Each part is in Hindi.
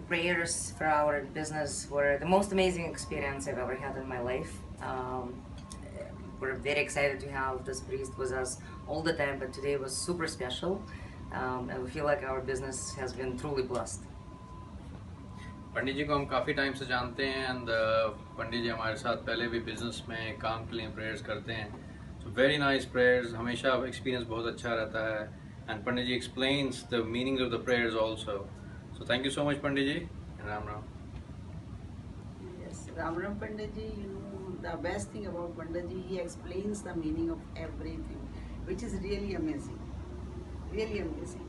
prayers for our business were the most amazing experience I've ever had in my life. We're very excited to have this priest with us all the time, but today was super special, and we feel like our business has been truly blessed. पंडित जी को हम काफ़ी टाइम से जानते हैं एंड पंडित जी हमारे साथ पहले भी बिजनेस में काम के लिए प्रेयर्स करते हैं. सो वेरी नाइस प्रेयर्स, हमेशा एक्सपीरियंस बहुत अच्छा रहता है and Pandit ji explains the meaning of the prayers also. So thank you so much Pandit ji. Ram Ram. Yes, Ram Ram Pandit ji, the best thing about Pandit ji, he explains the meaning of everything, which is really amazing. Really amazing.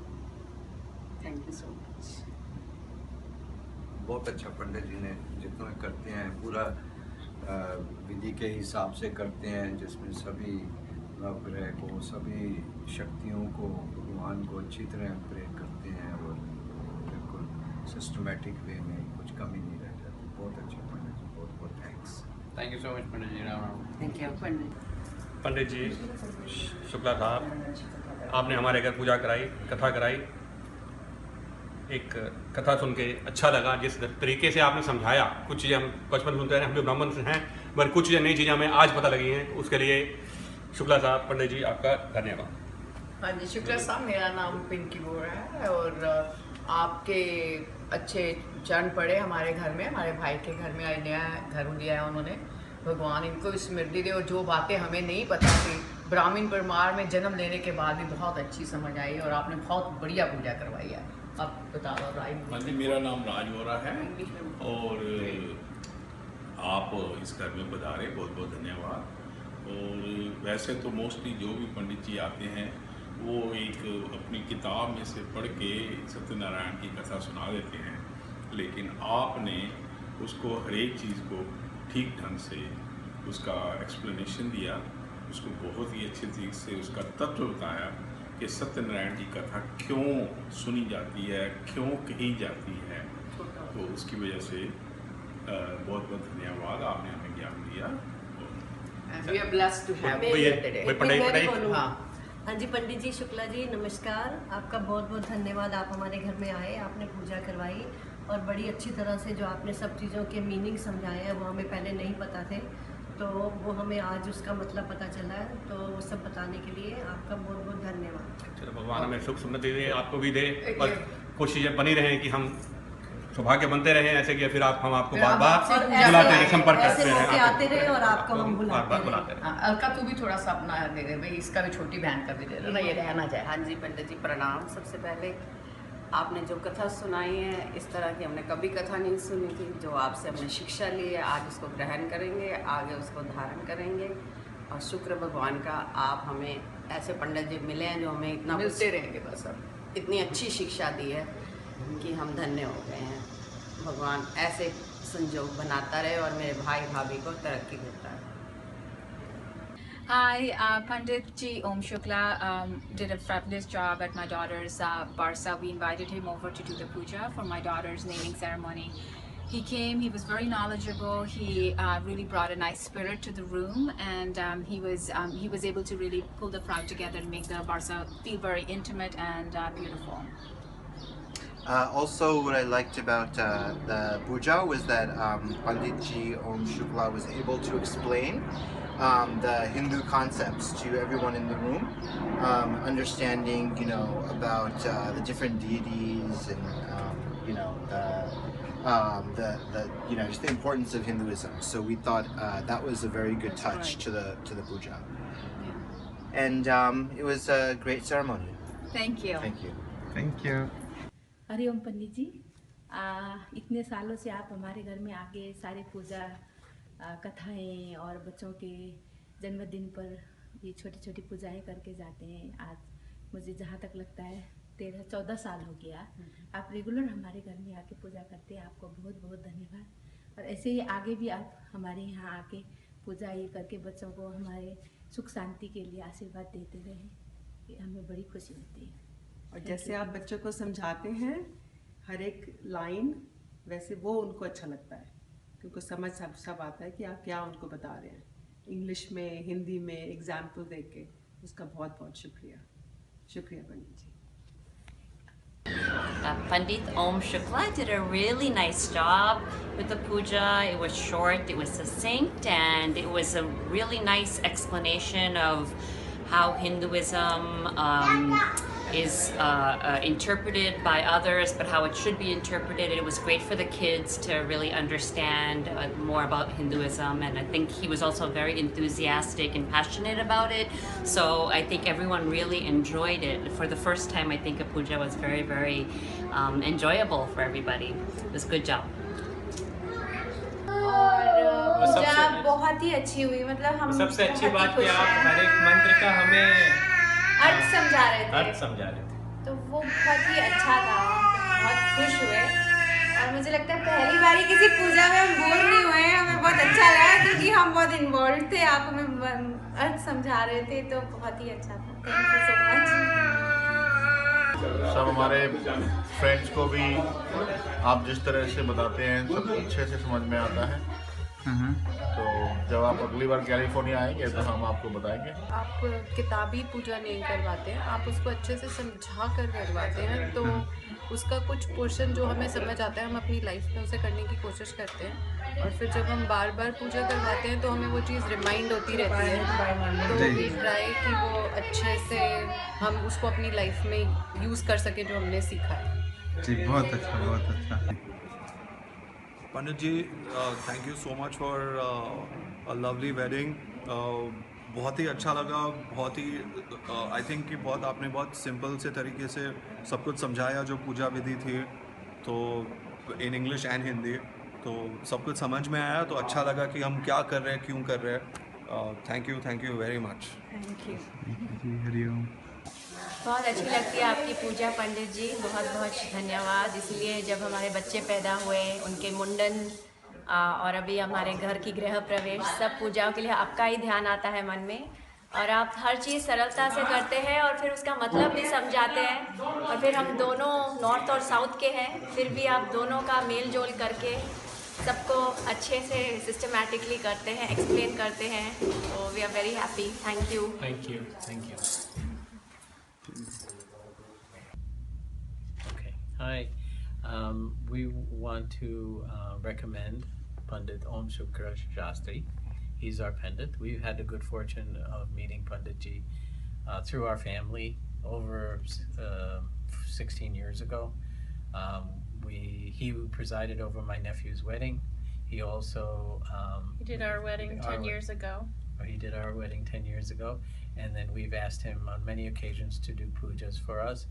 Thank you so much. बहुत अच्छा पंडित जी ने जितना करते हैं पूरा विधि के हिसाब से करते हैं, जिसमें सभी नवग्रह को, सभी शक्तियों को, भगवान को अच्छी तरह प्रेयर करते हैं और बिल्कुल सिस्टमेटिक वे में कुछ कमी नहीं रह जाती. बहुत अच्छा पंडित जी, बहुत बहुत thanks. Thank you so much Pandit ji. Ram Ram. Thank you. Pandit ji Shukla साहब, आपने हमारे घर पूजा कराई, कथा कराई. एक कथा सुन के अच्छा लगा. जिस तरीके से आपने समझाया, कुछ चीज़ें हम बचपन सुनते रहे, हम भी ब्राह्मण से हैं, पर कुछ चीज़ें नई चीज़ें हमें आज पता लगी हैं. उसके लिए शुक्ला साहब, पंडित जी आपका धन्यवाद. हाँ जी, शुक्ला साहब, मेरा नाम पिंकी बोरा है और आपके अच्छे चरण पड़े हमारे घर में, हमारे भाई के घर में नया घर लिया है उन्होंने. भगवान इनको स्मृति दे और जो बातें हमें नहीं पता थी, ब्राह्मण परिवार में जन्म लेने के बाद भी बहुत अच्छी समझ आई और आपने बहुत बढ़िया पूजा करवाई है. आप बता दो राय. हाँ जी, मेरा नाम राज बोरा है और आप इस घर में पधारे, बहुत बहुत धन्यवाद. और वैसे तो मोस्टली जो भी पंडित जी आते हैं वो एक अपनी किताब में से पढ़ के सत्यनारायण की कथा सुना देते हैं, लेकिन आपने उसको हर एक चीज़ को ठीक ढंग से उसका एक्सप्लेनेशन दिया, उसको बहुत ही अच्छे तरीके से उसका तत्व बताया कि सत्यनारायण की कथा क्यों सुनी जाती है, क्यों कही जाती है. तो उसकी वजह से बहुत बहुत धन्यवाद, आपने हमें ज्ञान दिया. We are blessed to have you here today. हाँ जी, पंडित जी शुक्ला जी नमस्कार. आपका बहुत बहुत धन्यवाद. आप हमारे घर में आए, आपने पूजा करवाई और बड़ी अच्छी तरह से जो आपने सब चीज़ों के मीनिंग समझाए हैं वो हमें पहले नहीं पता थे, तो वो हमें आज उसका मतलब पता चला है. तो वो सब बताने के लिए आपका बहुत बहुत धन्यवाद. चलो, भगवान हमें सुख समृद्धि दे, आपको भी दे और कुछ चीज़ें बनी रहें कि हम सौभाग्य बनते रहें ऐसे कि फिर हम आपको बार बार बुलाते रहे, संपर्क करते रहे, आते रहे और आपको हम बुलाते रहे. अलका तू भी थोड़ा सा अपना दे दे भाई, इसका भी छोटी बहन का भी दे दे ना, ये रहना जाए. हाँ जी पंडित जी प्रणाम. सबसे पहले आपने जो कथा सुनाई है, इस तरह की हमने कभी कथा नहीं सुनी थी. जो आपसे हमने शिक्षा ली है, आज उसको ग्रहण करेंगे, आगे उसको धारण करेंगे. और शुक्र भगवान का आप हमें ऐसे पंडित जी मिले हैं जो हमें इतना मिलते रहेंगे बस. अब इतनी अच्छी शिक्षा दी है कि हम धन्य हो गए हैं. भगवान ऐसे संजोग बनाता रहे और मेरे भाई भाभी को तरक्की देता रहे. Hi, Pandit Ji Om Shukla did a fabulous job at my daughter's Barsa. We invited him over to do the puja for my daughter's naming ceremony. He came, he was very knowledgeable, he really brought a nice spirit to the room, and he was able to really pull the crowd together and make the Barsa feel very intimate and beautiful. Also, what I liked about the puja was that Pandit Ji Om Shukla was able to explain the Hindu concepts to everyone in the room, understanding, about the different deities and, just the importance of Hinduism. So we thought that was a very good touch to the puja, and it was a great ceremony. Thank you. Thank you. Thank you. Hariom Pandit ji, इतने सालों से आप हमारे घर में आके सारी पूजा कथाएं और बच्चों के जन्मदिन पर ये छोटी छोटी पूजाएं करके जाते हैं. आज मुझे जहाँ तक लगता है 13-14 साल हो गया आप रेगुलर हमारे घर में आके पूजा करते हैं. आपको बहुत बहुत धन्यवाद. और ऐसे ही आगे भी आप हमारे यहाँ आके पूजा ये करके बच्चों को हमारे सुख शांति के लिए आशीर्वाद देते रहें. ये हमें बड़ी खुशी होती है. और जैसे आप बच्चों को समझाते हैं हर एक लाइन, वैसे वो उनको अच्छा लगता है क्योंकि समझ सब आता है कि आप क्या उनको बता रहे हैं. इंग्लिश में, हिंदी में एग्जाम्पल दे के उसका बहुत बहुत शुक्रिया. शुक्रिया पंडित जी. Pandit Om Shukla did a really nice job with the puja. It was short, it was succinct, and it was a really nice explanation of how Hinduism is interpreted by others, but how it should be interpreted. It was great for the kids to really understand more about Hinduism, and I think he was also very enthusiastic and passionate about it. So I think everyone really enjoyed it. For the first time, I think a puja was very, very enjoyable for everybody. It was a good job. और पूजा बहुत ही अच्छी हुई, मतलब हम सबसे अच्छी बात कि आप हर एक मंत्र का हमें अर्थ समझा रहे थे, तो वो बहुत ही अच्छा था, बहुत खुश हुए। और मुझे लगता है पहली बारी किसी पूजा में हम बोर नहीं हुए, हमें बहुत अच्छा लगा क्योंकि हम बहुत इन्वॉल्व थे, आप हमें अर्थ समझा रहे थे, तो बहुत ही अच्छा था। Thank you so much. सब हमारे फ्रेंड्स को भी आप जिस तरह से बताते हैं सब अच्छे से समझ में आता है। तो जब आप अगली बार कैलिफोर्निया आएंगे तो हम आपको बताएंगे। आप किताबी पूजा नहीं करवाते हैं, आप उसको अच्छे से समझा कर करवाते हैं, तो उसका कुछ पोर्शन जो हमें समझ आता है हम अपनी लाइफ में उसे करने की कोशिश करते हैं, और फिर जब हम बार बार पूजा करवाते हैं तो हमें वो चीज़ रिमाइंड होती रहती है, तो वी ट्राई कि वो अच्छे से हम उसको अपनी लाइफ में यूज़ कर सकें जो हमने सीखा है। जी बहुत अच्छा, बहुत अच्छा। Pandit ji, thank you so much for a lovely wedding. बहुत ही अच्छा लगा, बहुत ही आई थिंक कि बहुत आपने बहुत सिंपल से तरीके से सब कुछ समझाया जो पूजा विधि थी, तो इन इंग्लिश एंड हिंदी, तो सब कुछ समझ में आया, तो अच्छा लगा कि हम क्या कर रहे हैं, क्यों कर रहे हैं। Thank you very much. Thank you ji, Hariom. बहुत अच्छी लगती है आपकी पूजा पंडित जी, बहुत बहुत धन्यवाद। इसलिए जब हमारे बच्चे पैदा हुए, उनके मुंडन और अभी हमारे घर की गृह प्रवेश, सब पूजाओं के लिए आपका ही ध्यान आता है मन में, और आप हर चीज़ सरलता से करते हैं और फिर उसका मतलब भी समझाते हैं। और फिर हम दोनों नॉर्थ और साउथ के हैं, फिर भी आप दोनों का मेल जोल करके सबको अच्छे से सिस्टमैटिकली करते हैं, एक्सप्लेन करते हैं, तो we are very happy. Thank you. Thank you, thank you. Okay, hi. We want to recommend Pandit Om Shukla Shastri. He's our Pandit. We've had the good fortune of meeting Pandit Ji through our family over 16 years ago. He presided over my nephew's wedding. He also He did our wedding 10 years ago. He did our wedding 10 years ago, and then we've asked him on many occasions to do pujas for us,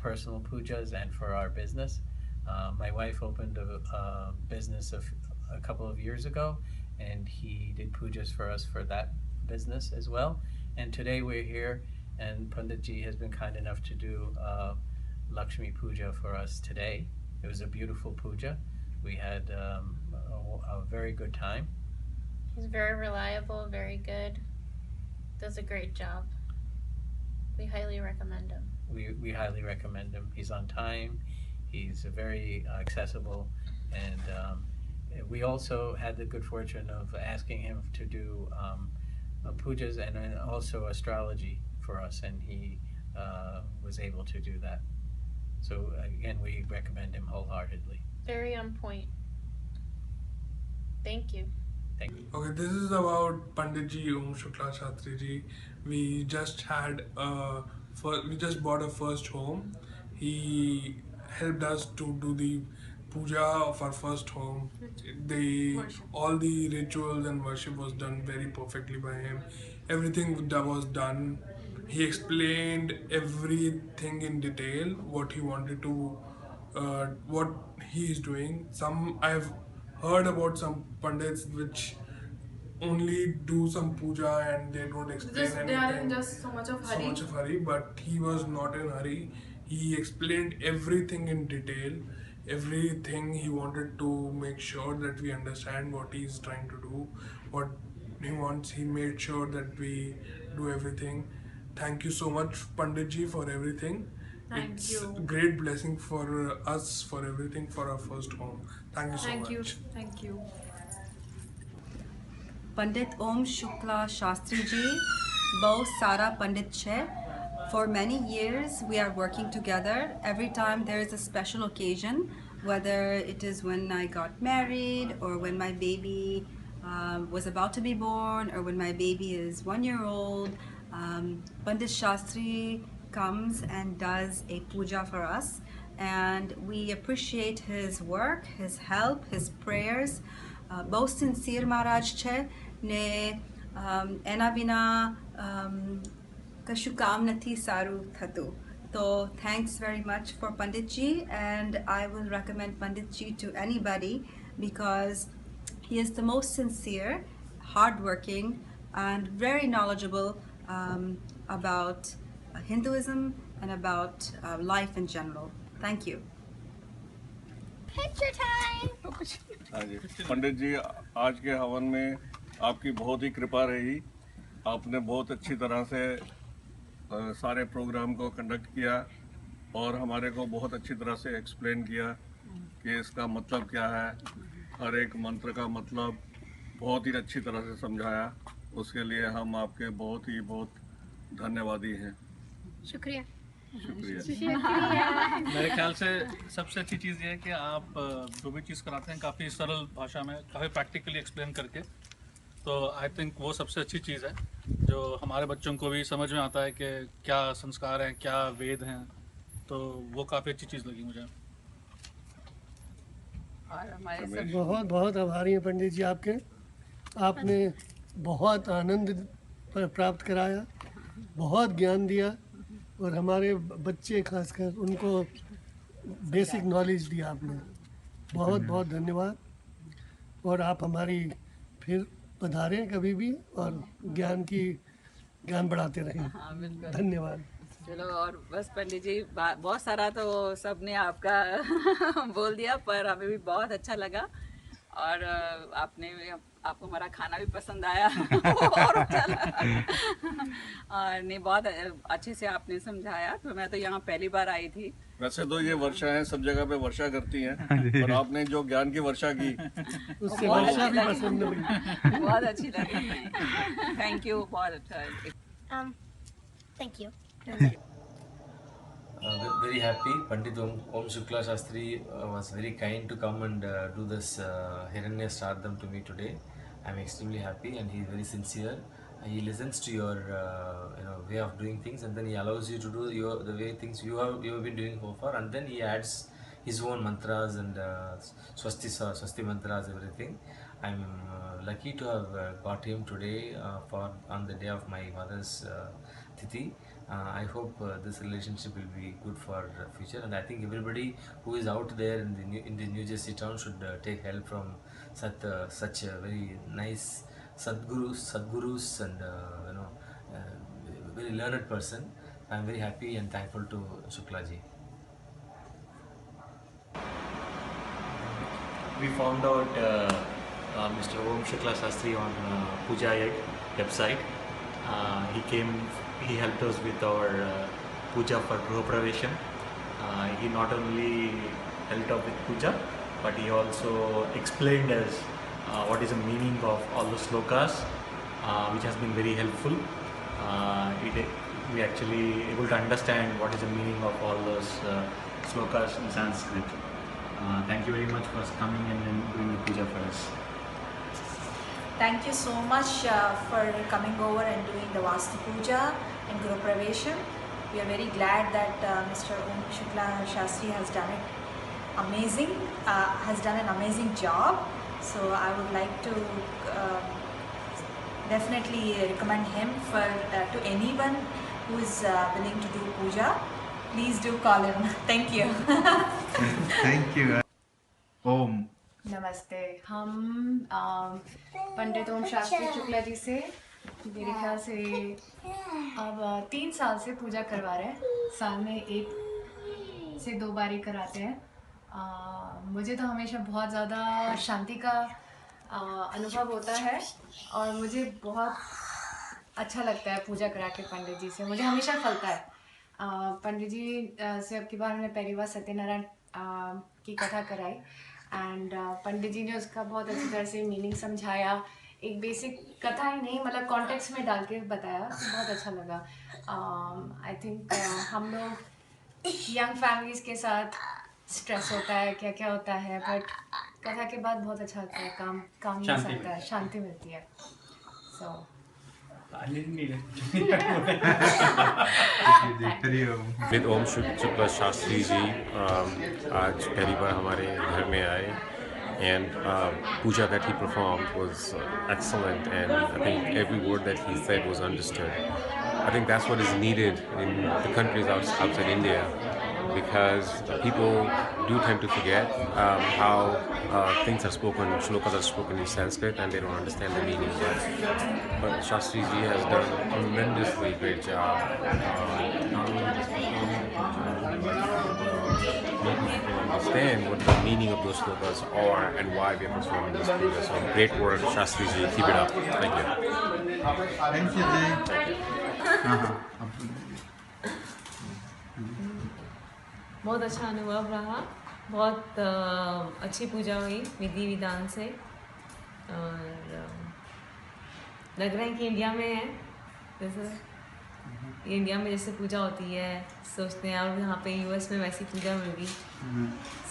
personal pujas, and for our business. My wife opened a business a couple of years ago, and he did pujas for us for that business as well. And today we're here, and Pandit Ji has been kind enough to do Lakshmi Puja for us today. It was a beautiful puja. We had a very good time. He's very reliable, very good, does a great job. We highly recommend him. We highly recommend him. He's on time, he's very accessible, and we also had the good fortune of asking him to do pujas and also astrology for us, and he was able to do that. So again, we recommend him wholeheartedly. Very on point. Thank you. Thank you. Okay, this is about Pandit Ji Om Shukla Shastri Ji. We just bought a first home. He helped us to do the puja of our first home. All the rituals and worship was done very perfectly by him. Everything that was done, he explained everything in detail, what he wanted to, what he is doing. I've heard about some pandits which only do some puja and they don't explain anything. They are in just so much of hurry. But he was not in hurry. He explained everything in detail, everything. He wanted to make sure that we understand what he is trying to do, what he wants. He made sure that we do everything. Thank you so much, Pandit Ji, for everything. Thank you. Great blessing for us, for everything, for our first home. Thank you so much. Thank you. पंडित ओम शुक्ला शास्त्री जी बहुत सारा पंडित है, For many years, we are working together. Every time there is a special occasion, whether it is when I got married or when my baby was about to be born or when my baby is 1 year old, Pandit Shastri comes and does a puja for us. And we appreciate his work, his help, his prayers. बहुत sincere Maharaj છે ને એના વિના કશું કામ નથી સારું થતું. So thanks very much for Panditji, and I will recommend Panditji to anybody because he is the most sincere, hardworking, and very knowledgeable about Hinduism and about life in general. Thank you. Picture time. हाँ जी, पंडित जी आज के हवन में आपकी बहुत ही कृपा रही. आपने बहुत अच्छी तरह से सारे प्रोग्राम को कंडक्ट किया और हमारे को बहुत अच्छी तरह से एक्सप्लेन किया कि इसका मतलब क्या है, हर एक मंत्र का मतलब बहुत ही अच्छी तरह से समझाया. उसके लिए हम आपके बहुत धन्यवादी हैं. शुक्रिया. मेरे ख्याल से सबसे अच्छी चीज़ ये है कि आप जो भी चीज़ कराते हैं काफ़ी सरल भाषा में, काफ़ी प्रैक्टिकली एक्सप्लेन करके. तो आई थिंक वो सबसे अच्छी चीज़ है जो हमारे बच्चों को भी समझ में आता है कि क्या संस्कार हैं, क्या वेद हैं. तो वो काफ़ी अच्छी चीज़ लगी मुझे. और हमारे सब बहुत आभारी हैं पंडित जी आपके. आपने बहुत आनंद प्राप्त कराया, बहुत ज्ञान दिया और हमारे बच्चे खासकर उनको बेसिक नॉलेज दिया आपने. बहुत धन्यवाद. और आप हमारी फिर पधारें कभी भी और ज्ञान बढ़ाते रहें. हाँ, बिल्कुल. धन्यवाद. चलो, और बस पंडित जी बहुत सारा तो सबने आपका बोल दिया, पर हमें भी बहुत अच्छा लगा और आपको हमारा खाना भी पसंद आया और अच्छा लगा. और नहीं, बहुत अच्छे से आपने समझाया. तो मैं तो यहाँ पहली बार आई थी. वैसे तो ये वर्षा है, सब जगह पे वर्षा करती हैं, पर आपने जो ज्ञान की वर्षा की उससे वर्षा भी पसंद लगी. बहुत अच्छी लगी. Thank you. बहुत अच्छा. Thank you. Very happy. Pandit Om Shukla Shastri was very kind to come and do this Hiranya Shraddham to me today. I'm extremely happy, and he's very sincere. He listens to your way of doing things, and then he allows you to do the way things you have been doing so far, and then he adds his own mantras and swasti mantras, everything. I'm lucky to have got him today on the day of my mother's Tithi. I hope this relationship will be good for future, and I think everybody who is out there in the New Jersey town should take help from such a very nice Sadgurus and very learned person. I'm very happy and thankful to Shukla ji. We found out Mr. Om Shukla Shastri on Puja website. He helped us with our puja for Gruha Pravesham. He not only helped out with puja, but he also explained us what is the meaning of all the slokas, which has been very helpful. We actually able to understand what is the meaning of all those slokas in Sanskrit. Thank you very much for coming and doing the puja for us. Thank you so much for coming over and doing the Vastu Puja and Guru Pravesham. We are very glad that Mr. Om Shukla Shastri has done an amazing job. So I would like to definitely recommend him to anyone who is willing to do puja. Please do call him. Thank you. Thank you. Om. नमस्ते. हम पंडित ओम शास्त्री शुक्ला जी से मेरे ख्याल से अब 3 साल से पूजा करवा रहे हैं. साल में 1 से 2 बार ही कराते हैं. मुझे तो हमेशा बहुत ज़्यादा शांति का अनुभव होता है और मुझे बहुत अच्छा लगता है पूजा करा के पंडित जी से. मुझे हमेशा फलता है. पंडित जी से अब की बार हमने पहली बार सत्यनारायण की कथा कराई एंड पंडित जी ने उसका बहुत अच्छी तरह से मीनिंग समझाया एक बेसिक कथा ही नहीं मतलब कॉन्टेक्स्ट में डाल के बताया, बहुत अच्छा लगा। आई थिंक हम लोग यंग फैमिलीज़ के साथ स्ट्रेस होता है, क्या क्या होता है, बट कथा के बाद बहुत अच्छा होता है, काम शांति आता है, शांति मिलती है। सो पंडित ओम शुक्ला शास्त्री जी आज पहली बार हमारे घर में आए and puja that he performed was excellent, and I think every word that he said was understood. I think that's what is needed in the countries outside India, because people do tend to forget how things are spoken, shlokas are spoken in Sanskrit, and they don't understand the meaning. But Shastri ji has done a tremendously great job, not only just making people understand what the meaning of those shlokas are and why we are performing this puja. So great work, Shastri ji. Keep it up. Thank you. Thank you, Jay. बहुत अच्छा अनुभव रहा, बहुत अच्छी पूजा हुई विधि विधान से, और लग रहा है कि इंडिया में है, जैसे इंडिया में जैसे पूजा होती है सोचते हैं, और यहाँ पे यूएस में वैसी पूजा होगी,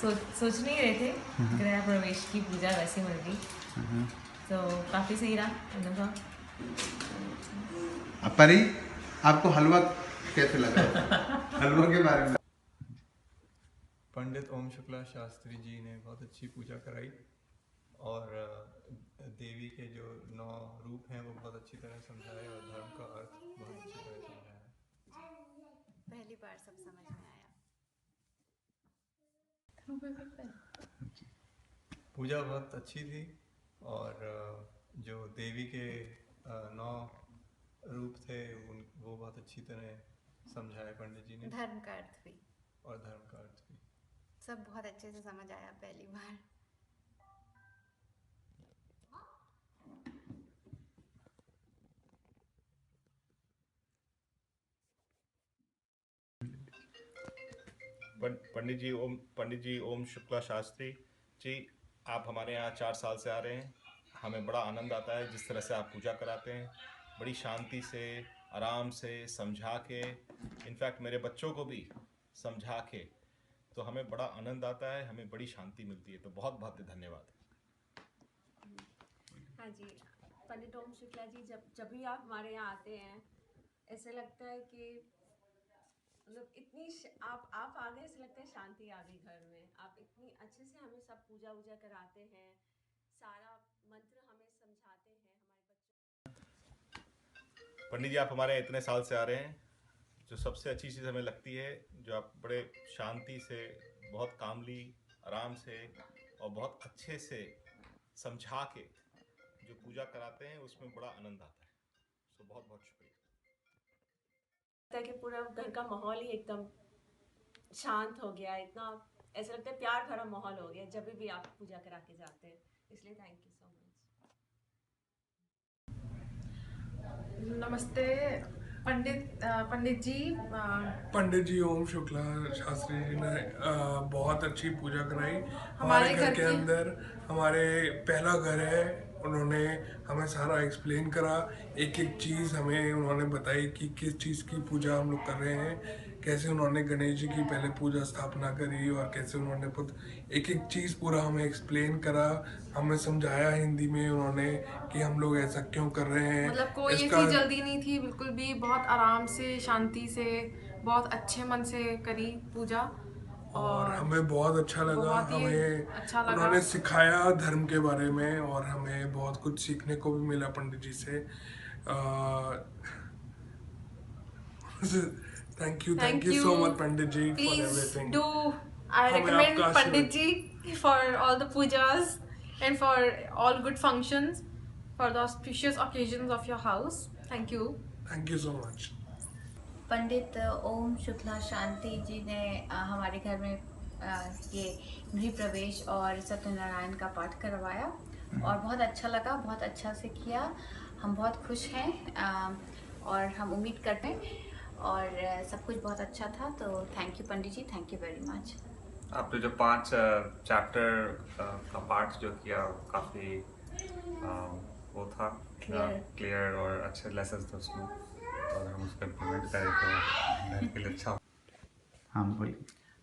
सोच नहीं रहे थे गृह प्रवेश की पूजा वैसी होगी, तो काफ़ी सही रहा अनुभव। परी, आपको हलवा कैसे लगा? हलवा के बारे में। पंडित ओम शुक्ला शास्त्री जी ने बहुत अच्छी पूजा कराई, और देवी के जो 9 रूप हैं वो बहुत अच्छी तरह समझाए, और धर्म का अर्थ बहुत अच्छी तरह समझाया। पहली बार सब समझ में आया। पूजा बहुत अच्छी थी, और जो देवी के 9 रूप थे वो बहुत अच्छी तरह समझाए पंडित जी ने। धर्म का अर्थ भी, और धर्म का अर्थ भी सब बहुत अच्छे से समझ आया पहली बार। पंडित जी ओम शुक्ला शास्त्री जी, आप हमारे यहाँ 4 साल से आ रहे हैं। हमें बड़ा आनंद आता है जिस तरह से आप पूजा कराते हैं, बड़ी शांति से, आराम से समझा के, इनफैक्ट मेरे बच्चों को भी समझा के, तो हमें बड़ा आनंद आता है, हमें बड़ी शांति मिलती है। तो बहुत बहुत धन्यवाद। हाँ जी, पंडित ओम शुक्ला जी, जब भी आप हमारे यहाँ आते हैं ऐसे लगता है कि मतलब इतनी आप आ गए, ऐसे लगता है शांति आ गई घर में। आप इतनी अच्छे से हमें सब पूजा वूजा कराते हैं, सारा मंत्र हमें समझाते हैं हमारे बच्चों। पंडित जी, आप हमारे यहाँ इतने साल से आ रहे हैं, जो सबसे अच्छी चीज़ हमें लगती है, जो आप बड़े शांति से, बहुत कामली, आराम से और बहुत अच्छे से समझा के जो पूजा कराते हैं, उसमें बड़ा आनंद आता है। सो बहुत बहुत शुक्रिया। कि पूरा घर का माहौल ही एकदम शांत हो गया, इतना ऐसा लगता है प्यार भरा माहौल हो गया जब भी आप पूजा करा के जाते हैं, इसलिए थैंक यू सो मच। नमस्ते पंडित जी ओम शुक्ला शास्त्री जी ने बहुत अच्छी पूजा कराई हमारे घर के अंदर। हमारे पहला घर है, उन्होंने हमें सारा एक्सप्लेन करा, एक एक चीज़ हमें उन्होंने बताई कि किस चीज़ की पूजा हम लोग कर रहे हैं, कैसे उन्होंने गणेश जी की पहले पूजा स्थापना करी, और कैसे उन्होंने एक एक चीज़ पूरा हमें एक्सप्लेन करा, हमें समझाया हिंदी में उन्होंने कि हम लोग ऐसा क्यों कर रहे हैं। मतलब कोई ऐसी जल्दी नहीं थी, बिल्कुल भी बहुत आराम से, शांति से, बहुत अच्छे मन से करी पूजा, और हमें बहुत अच्छा लगा। हमें अच्छा लगा। उन्होंने सिखाया धर्म के बारे में, और हमें बहुत कुछ सीखने को भी मिला पंडित जी से। Thank you so much Pandit ji for everything. I recommend Pandit Ji for all the pujas and for all good functions, for the auspicious occasions of your house. Thank you. Thank you so much. पंडित ओम शुक्ला शांति जी ने हमारे घर में ये गृह प्रवेश और सत्यनारायण का पाठ करवाया, और बहुत अच्छा लगा, बहुत अच्छा से किया। हम बहुत खुश हैं, और हम उम्मीद करते हैं, और सब कुछ बहुत अच्छा था। तो thank you Pandit ji, thank you very much. आपने जो 5 चैप्टर का पाठ जो किया, काफ़ी वो था क्लियर और अच्छे लेसन थे उसमें और हम उसको इम्प्लीमेंट करें तो लाइफ के लिए अच्छा। हाँ बोलिए।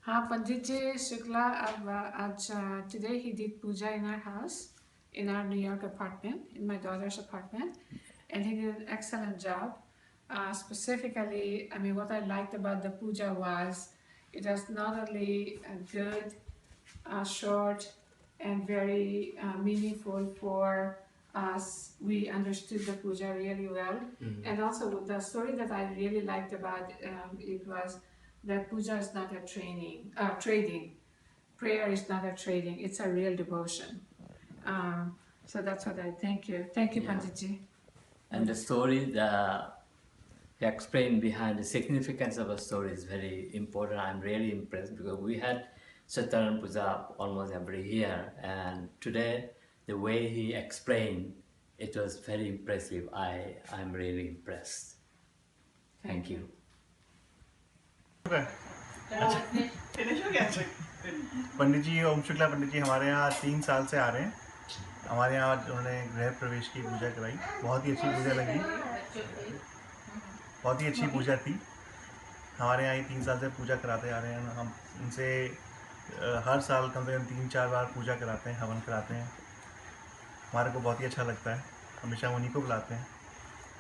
हाँ, Pandit Ji Shukla, today he did puja in our house, in our New York apartment, in my daughter's apartment, and he did an excellent job. Specifically, I mean, what I liked about the puja was it was not only good, short, and very meaningful for us. We understood the puja really well, and also the story that I really liked about it was that puja is not a trading. Prayer is not a trading. It's a real devotion. So that's what I thank you. Thank you, Pandit Ji. And the story, the explained behind the significance of a story is very important. I'm really impressed because we had Satyanan Puja almost every year, and today the way he explained it was very impressive. I'm really impressed. Thank you. Pandit जी ओम शुक्ला पंडित जी हमारे यहाँ 3 साल से आ रहे हैं। हमारे यहाँ उन्होंने गृह प्रवेश की पूजा कराई, बहुत ही अच्छी पूजा लगी, बहुत ही अच्छी पूजा थी। हमारे यहाँ 3 साल से पूजा कराते आ रहे हैं। हम उनसे हर साल कम से कम 3-4 बार पूजा कराते हैं, हवन कराते हैं। हमारे को बहुत ही अच्छा लगता है, हमेशा उन्हीं को बुलाते हैं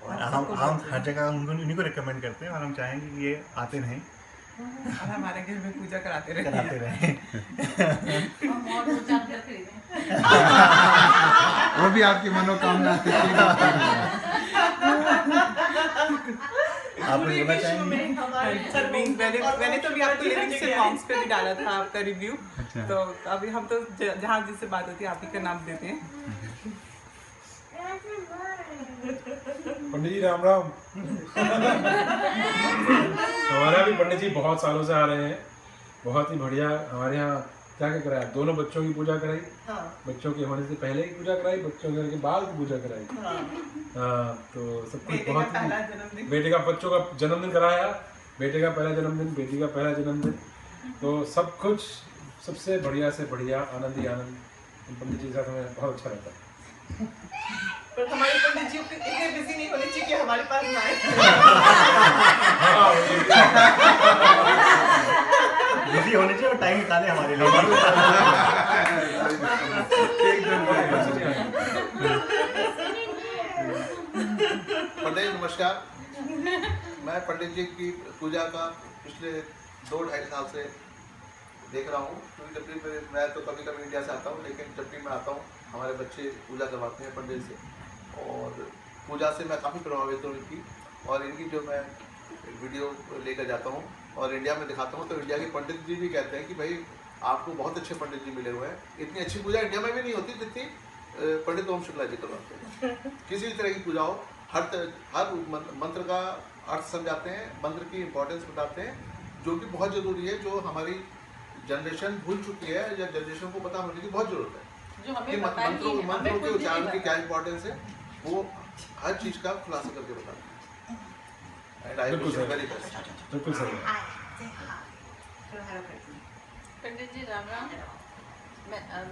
और हम हर जगह उन्हीं को रिकमेंड करते हैं और हम चाहेंगे कि ये आते रहें और हमारे घर में पूजा कराते रहें। वो भी आपकी मनोकामना आप बोलना चाहेंगे? मैंने तो अभी आपको लिरिक्स से सॉन्ग्स पे भी डाला था आपका रिव्यू। तो अभी हम तो जहाँ जिससे बात होती है आप ही का नाम देते हैं। पंडित जी राम राम। हमारा भी पंडित जी बहुत सालों से आ रहे हैं, बहुत ही बढ़िया। हमारे यहाँ क्या क्या कराया, दोनों बच्चों की पूजा कराई, बच्चों के होने से पहले की पूजा कराई, बच्चों के होने के बाद की पूजा कराई। तो सब कुछ बहुत ही, बेटे का बच्चों का जन्मदिन कराया, बेटे का पहला जन्मदिन, बेटी का पहला जन्मदिन, तो सब कुछ सबसे बढ़िया से बढ़िया, आनंद ही आनंद। पंडित जी के साथ हमें बहुत अच्छा लगता है। पर हमारे पंडित जी इतने बिजी नहीं होने चाहिए कि हमारे पास ना आए। बिजी होने चाहिए और टाइम निकाले हमारे लिए। पंडित नमस्कार, मैं पंडित जी की पूजा का पिछले 2-2.5 साल से देख रहा हूँ। क्योंकि जब भी मैं तो कभी कभी इंडिया से आता हूँ, लेकिन जब भी मैं आता हूँ हमारे बच्चे पूजा करवाते हैं पंडित से, और पूजा से मैं काफ़ी प्रभावित हूँ इनकी। और इनकी जो मैं वीडियो लेकर जाता हूँ और इंडिया में दिखाता हूँ, तो इंडिया के पंडित जी भी कहते हैं कि भाई आपको बहुत अच्छे पंडित जी मिले हुए हैं। इतनी अच्छी पूजा इंडिया में भी नहीं होती जितनी पंडित ओम शुक्ला जी करवाते हैं। किसी भी तरह की पूजा हो, हर मंत्र का अर्थ समझाते हैं, मंत्र की इम्पोर्टेंस बताते हैं, जो कि बहुत ज़रूरी है, जो हमारी जनरेशन भूल चुकी है या जनरेशन को पता होने की बहुत ज़रूरत है कि मंत्रों के उच्चारण की क्या इम्पोर्टेंस है, वो हर चीज़ का खुलासा करके बताते हैं। बिल्कुल सही। पंडित जी राम राम।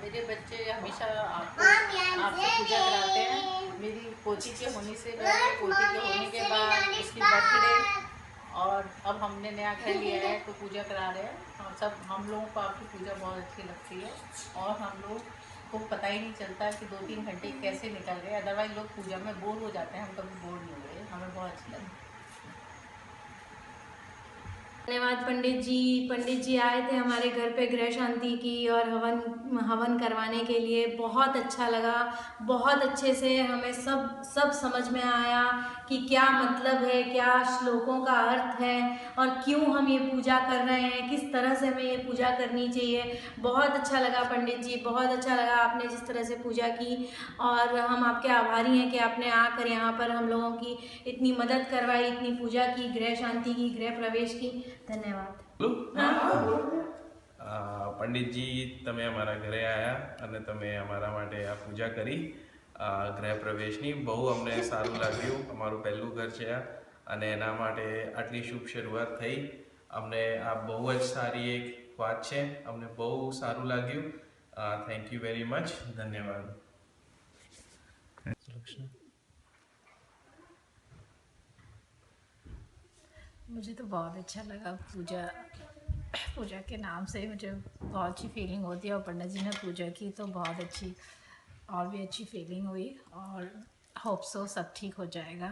मेरे बच्चे हमेशा आपसे पूजा कराते हैं। मेरी पोती के होने से पहले, पोती के होने के बाद, उसकी बर्थडे, और अब हमने नया घर लिया है तो पूजा करा रहे हैं। हम लोगों को आपकी पूजा बहुत अच्छी लगती है और हम लोग को पता ही नहीं चलता कि 2-3 घंटे कैसे निकल गए। अदरवाइज लोग पूजा में बोर हो जाते हैं, हम कभी बोर नहीं हुए, हमें बहुत अच्छा लगा। धन्यवाद पंडित जी आए थे हमारे घर पे गृह शांति की और हवन करवाने के लिए। बहुत अच्छा लगा, बहुत अच्छे से हमें सब समझ में आया कि क्या मतलब है, क्या श्लोकों का अर्थ है और क्यों हम ये पूजा कर रहे हैं, किस तरह से हमें ये पूजा करनी चाहिए। बहुत अच्छा लगा पंडित जी, बहुत अच्छा लगा आपने जिस तरह से पूजा की, और हम आपके आभारी हैं कि आपने आकर यहाँ पर हम लोगों की इतनी मदद करवाई, इतनी पूजा की, गृह शांति की, गृह प्रवेश की। धन्यवाद। पंडित जी તમે અમારા ઘરે આવ્યા અને તમે અમારા માટે આ પૂજા કરી ગૃહ પ્રવેશની, બહુ અમને સારું લાગ્યું। અમારું પહેલું ઘર છે આ, અને એના માટે આટલી શુભ શરૂઆત થઈ। અમને આ બહુ જ સારી એક વાત છે, અમને બહુ સારું લાગ્યું। થેન્ક યુ વેરી મચ, ધન્યવાદ। मुझे तो बहुत अच्छा लगा। पूजा के नाम से मुझे बहुत अच्छी फीलिंग होती है और पंडित जी ने पूजा की तो बहुत अच्छी और भी अच्छी फीलिंग हुई और होप सो सब ठीक हो जाएगा।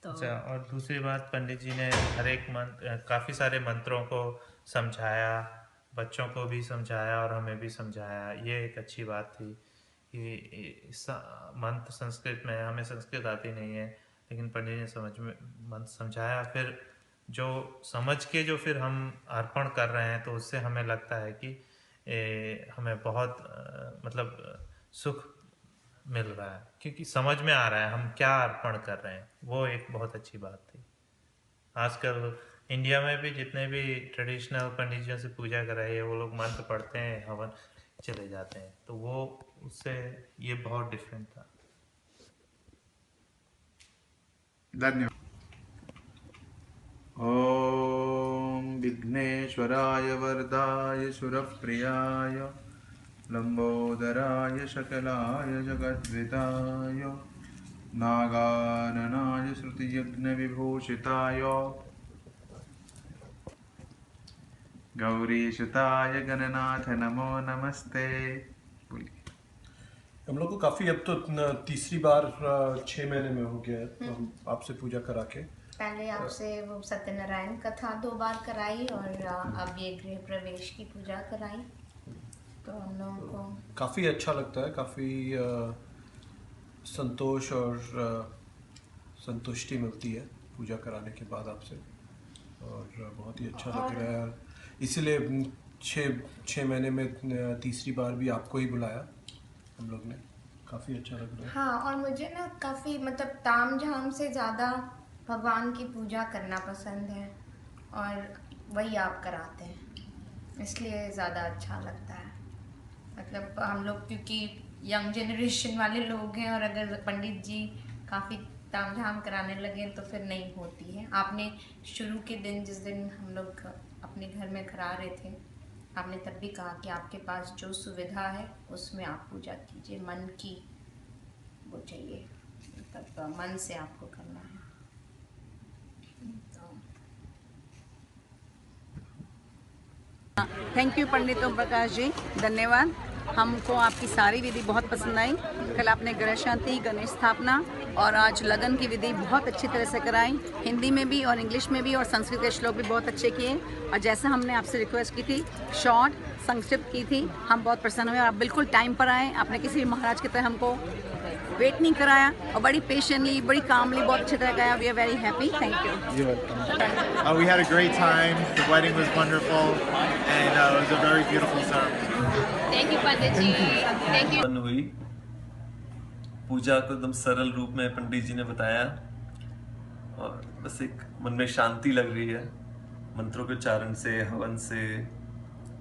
तो अच्छा, और दूसरी बात, पंडित जी ने हर एक काफ़ी सारे मंत्रों को समझाया, बच्चों को भी समझाया और हमें भी समझाया। ये एक अच्छी बात थी कि मंत्र संस्कृत में, हमें संस्कृत आती नहीं है, लेकिन पंडित जी ने मंत्र समझाया। फिर जो समझ के जो फिर हम अर्पण कर रहे हैं तो उससे हमें लगता है कि हमें बहुत मतलब सुख मिल रहा है, क्योंकि समझ में आ रहा है हम क्या अर्पण कर रहे हैं। वो एक बहुत अच्छी बात थी। आजकल इंडिया में भी जितने भी ट्रेडिशनल पंडित जियों से पूजा कराई है, वो लोग मंत्र पढ़ते हैं, हवन चले जाते हैं, तो वो उससे ये बहुत डिफरेंट था। धन्यवाद। ओम विघ्नेश्वराय वरदाय सुरप्रियाय लंबोदराय शकलाय जगद्विताय नागाननाय श्रुतियज्ञ विभूषिताय गौरीसुताय गणनाथ नमो नमस्ते। हम लोग को काफ़ी, अब तो तीसरी बार 6 महीने में हो गया है तो हम आपसे पूजा करा के। पहले आपसे वो सत्यनारायण कथा 2 बार कराई और अब ये गृह प्रवेश की पूजा कराई, तो हम लोगों को काफ़ी अच्छा लगता है, काफ़ी संतोष और संतुष्टि मिलती है पूजा कराने के बाद आपसे, और बहुत ही अच्छा लग रहा है। इसीलिए 6 महीने में तीसरी बार भी आपको ही बुलाया हम लोग ने। काफ़ी अच्छा लग रहा है। हाँ, और मुझे ना काफ़ी मतलब ताम झाम से ज़्यादा भगवान की पूजा करना पसंद है और वही आप कराते हैं, इसलिए ज़्यादा अच्छा लगता है। मतलब हम लोग क्योंकि यंग जनरेशन वाले लोग हैं और अगर पंडित जी काफ़ी ताम झाम कराने लगे तो फिर नहीं होती है। आपने शुरू के दिन, जिस दिन हम लोग अपने घर में करा रहे थे, आपने तब भी कहा कि आपके पास जो सुविधा है उसमें आप पूजा कीजिए, मन की वो चाहिए, मतलब मन से आपको करना है। थैंक यू पंडित ओम प्रकाश जी, धन्यवाद। हमको आपकी सारी विधि बहुत पसंद आई। कल आपने ग्रह शांति, गणेश स्थापना और आज लगन की विधि बहुत अच्छी तरह से कराई, हिंदी में भी और इंग्लिश में भी, और संस्कृत के श्लोक भी बहुत अच्छे किए। और जैसा हमने आपसे रिक्वेस्ट की थी, शॉर्ट संक्षिप्त की थी, हम बहुत प्रसन्न हुए। आप बिल्कुल टाइम पर आए, आपने किसी भी महाराज की तरह हमको वेट नहीं कराया और बड़ी पेशेंटली, बड़ी कामली, बहुत अच्छी तरह गया। We are very happy, thank you. We had a great time. The wedding was wonderful, and it was a very beautiful ceremony. Thank you Pandit ji, thank you। हुई पूजा को एकदम सरल रूप में पंडित जी ने बताया और बस एक मन में शांति लग रही है मंत्रों के उच्चारण से, हवन से,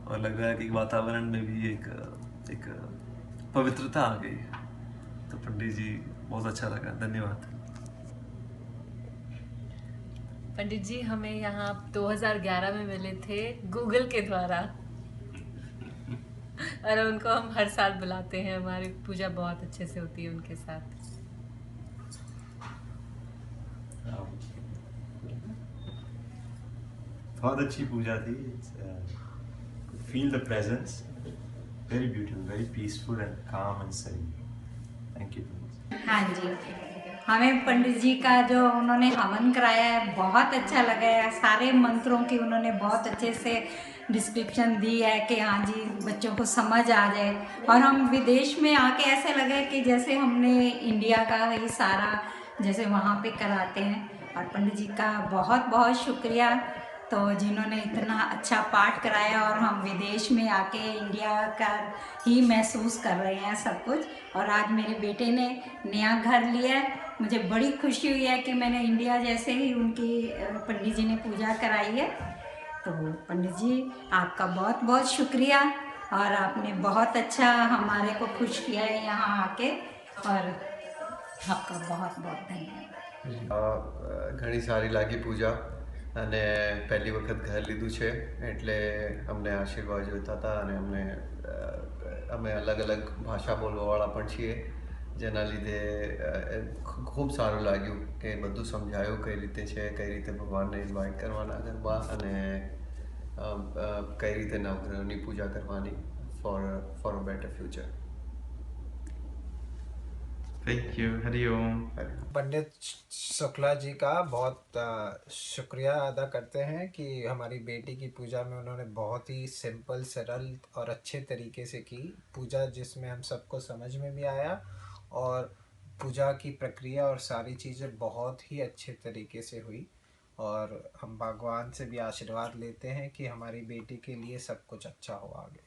और लग रहा है कि वातावरण में भी एक पवित्रता आ गई है। तो पंडित जी बहुत अच्छा लगा, धन्यवाद। पंडित जी हमें यहाँ 2011 में मिले थे गूगल के द्वारा, और उनको हम हर साल बुलाते हैं। हमारी पूजा बहुत अच्छे से होती है उनके साथ। बहुत अच्छी पूजा थी। Feel the presence, very beautiful, very peaceful and calm and serene. Thank you. हाँ जी, हमें पंडित जी का जो उन्होंने हवन कराया है बहुत अच्छा लगा है। सारे मंत्रों की उन्होंने बहुत अच्छे से डिस्क्रिप्शन दी है कि हाँ जी बच्चों को समझ आ जाए, और हम विदेश में आके ऐसे लगे कि जैसे हमने इंडिया का ही सारा जैसे वहाँ पे कराते हैं। और पंडित जी का बहुत बहुत शुक्रिया, तो जिन्होंने इतना अच्छा पाठ कराया, और हम विदेश में आके इंडिया का ही महसूस कर रहे हैं सब कुछ। और आज मेरे बेटे ने नया घर लिया है, मुझे बड़ी खुशी हुई है कि मैंने इंडिया जैसे ही उनकी पंडित जी ने पूजा कराई है। तो पंडित जी आपका बहुत बहुत शुक्रिया, और आपने बहुत अच्छा हमारे को खुश किया है यहाँ आके, और आपका बहुत बहुत धन्यवाद। घणी सारी लागी पूजा અને પહેલી વખત ઘર લીધું છે એટલે અમને આશીર્વાદ જોઈતા હતા, અને અમે અલગ અલગ ભાષા બોલવાવાળા પણ છીએ, જેના લીધે ખૂબ સારું લાગ્યું કે બધું સમજાયું કઈ રીતે છે, કઈ રીતે ભગવાનને ઇન્વાઇટ કરવાના ગરબા અને કઈ રીતે નવગ્રહોની પૂજા કરવાની for a better future. Thank you. Hariom. Pandit Shukla ji का बहुत शुक्रिया अदा करते हैं कि हमारी बेटी की पूजा में उन्होंने बहुत ही सिंपल, सरल और अच्छे तरीके से की पूजा, जिसमें हम सबको समझ में भी आया और पूजा की प्रक्रिया और सारी चीज़ें बहुत ही अच्छे तरीके से हुई. और हम भगवान से भी आशीर्वाद लेते हैं कि हमारी बेटी के लिए सब कुछ अच्छा हो आगे.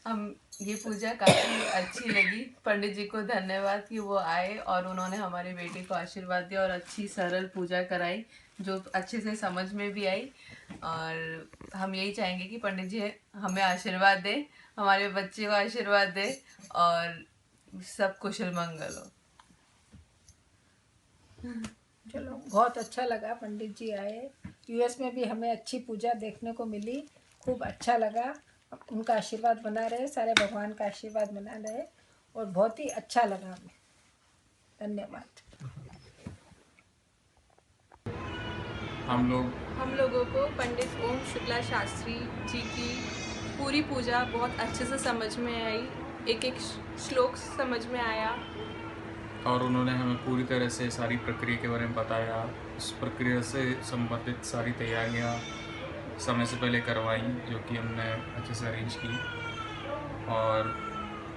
हम ये पूजा काफ़ी अच्छी लगी. पंडित जी को धन्यवाद कि वो आए और उन्होंने हमारी बेटी को आशीर्वाद दिया और अच्छी सरल पूजा कराई जो अच्छे से समझ में भी आई. और हम यही चाहेंगे कि पंडित जी हमें आशीर्वाद दे, हमारे बच्चे को आशीर्वाद दे और सब कुशल मंगल हो. चलो, बहुत अच्छा लगा पंडित जी आए. यूएस में भी हमें अच्छी पूजा देखने को मिली, खूब अच्छा लगा. उनका आशीर्वाद बना रहे, सारे भगवान का आशीर्वाद बना रहे और बहुत ही अच्छा लगा हमें. धन्यवाद. हम लोगों को पंडित ओम शुक्ला शास्त्री जी की पूरी पूजा बहुत अच्छे से समझ में आई. एक एक श्लोक समझ में आया और उन्होंने हमें पूरी तरह से सारी प्रक्रिया के बारे में बताया. उस प्रक्रिया से संबंधित सारी तैयारियां समय से पहले करवाई जो कि हमने अच्छे से अरेंज की. और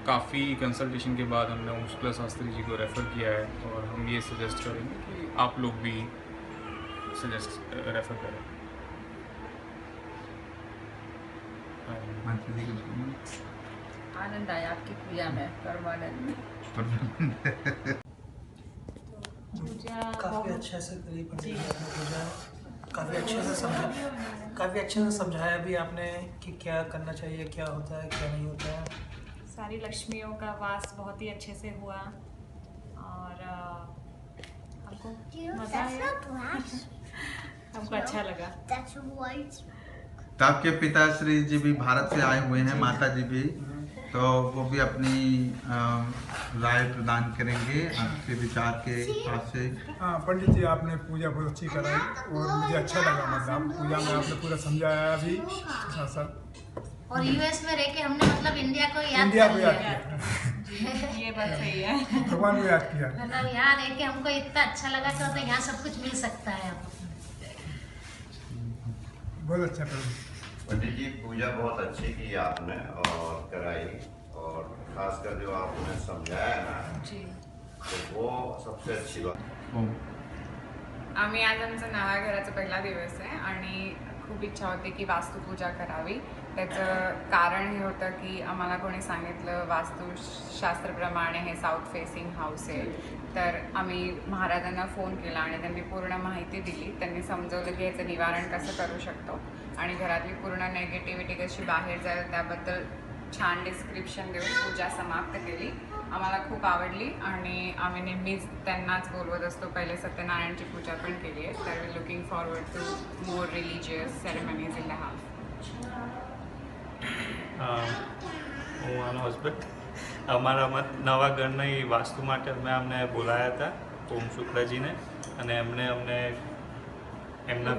काफ़ी कंसल्टेशन के बाद हमने ओम शुक्ला शास्त्री जी को रेफ़र किया है और हम ये सजेस्ट करेंगे कि आप लोग भी रेफ़र करें. आनंद आया आपकी पूजा में, परमानंद. काफ़ी अच्छे से करी पंडित जी ने पूजा. काफ़ी अच्छे से समझाया भी आपने कि क्या करना चाहिए, क्या होता है, क्या नहीं होता है. सारी लक्ष्मियों का वास बहुत ही अच्छे से हुआ और हमको मज़ा आया, हमको अच्छा लगा. तो आपके पिताश्री जी भी भारत से आए हुए हैं, माता जी भी, तो वो भी अपनी राय प्रदान करेंगे आपके विचार के हिसाब से. हाँ पंडित जी, आपने पूजा बहुत अच्छी कराई और मुझे अच्छा लगा. मतलब पूजा में आपने पूरा समझाया भी साथ साथ. और यूएस में रह के हमने मतलब इंडिया को याद किया. ये बात सही है. भगवान को याद किया. मतलब यहाँ रह के हमको इतना अच्छा लगा कि मतलब यहाँ सब कुछ मिल सकता है. बहुत अच्छा पंडित जी, पूजा बहुत अच्छी की आपने और कराई, और खासकर जो आपने समझाया ना जी, तो वो सबसे अच्छी बात. आम्ही आज आमचा नव्या घराचा पहिला दिवस आहे आणि खूप इच्छा होती की वास्तुपूजा करावी. त्याचं कारण हे होतं की आम्हाला कोणी सांगितलं वास्तुशास्त्रप्रमाणे हे साऊथ फेसिंग हाऊस आहे. तर आम्ही महाराजांना फोन केला आणि त्यांनी पूर्ण माहिती दिली. त्यांनी समजवलं की याचं निवारण कसं करू शकतो आणि घरातली पूर्ण नेगेटिव्हिटी कशी बाहेर जाईल त्याबद्दल छान डिस्क्रिप्शन देऊन पूजा समाप्त केली. आम्हाला खूप आवडली आणि आम्ही नेहमीच त्यांनाच बोलवत असतो. पहिले सत्यनारायणची पूजा पण केली आहे. तर we looking forward to more religious ceremonies in the house. હું આનો હસબન્ડ અમારા નવા ઘરની વાસ્તુ માટે મેં અમને બોલાયા હતા ઓમ શુક્લાજીને અને એમણે અમને એમના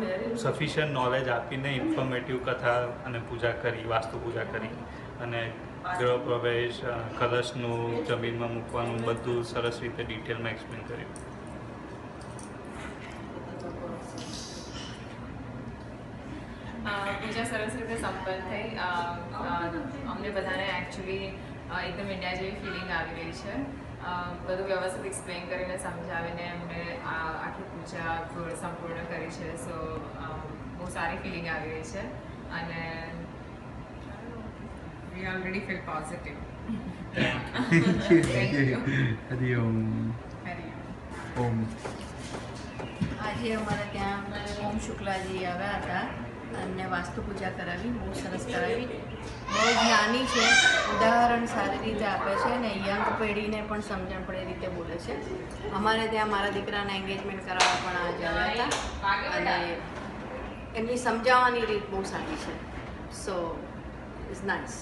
સફિશિયન્ટ નોલેજ આપીને ઇન્ફોર્મેટિવ કથા અને પૂજા કરી, વાસ્તુ પૂજા કરી અને ગૃહ પ્રવેશ, કલશનું જમીનમાં મૂકવાનું બધું સરસ રીતે ડિટેલમાં એક્સપ્લેન કર્યું. પૂજા સરસ રીતે સંપન્ન થઈ. અમને બધાને એકચ્યુઅલી એકદમ ઇન્ડિયા જેવી ફિલિંગ આવી રહી છે. બધું વ્યવસ્થિત એક્સપ્લેન કરીને સમજાવીને એમને આખી પૂજા સંપૂર્ણ કરી છે. સો બહુ સારી ફિલિંગ આવી રહી છે અને we already feel positive. Hariom. Om. આજે અમારે ત્યાં ઓમ શુક્લાજી આવ્યા હતા અને વાસ્તુ પૂજા કરાવી, બહુ સરસ કરાવી. બહુ જ્ઞાની છે, ઉદાહરણ સારી રીતે આપે છે અને યંગ પેઢીને પણ સમજણ પડે રીતે બોલે છે. અમારે ત્યાં મારા દીકરાના એન્ગેજમેન્ટ કરાવવા પણ આજે આવ્યા હતા અને એમની સમજાવવાની રીત બહુ સારી છે. સો is nice.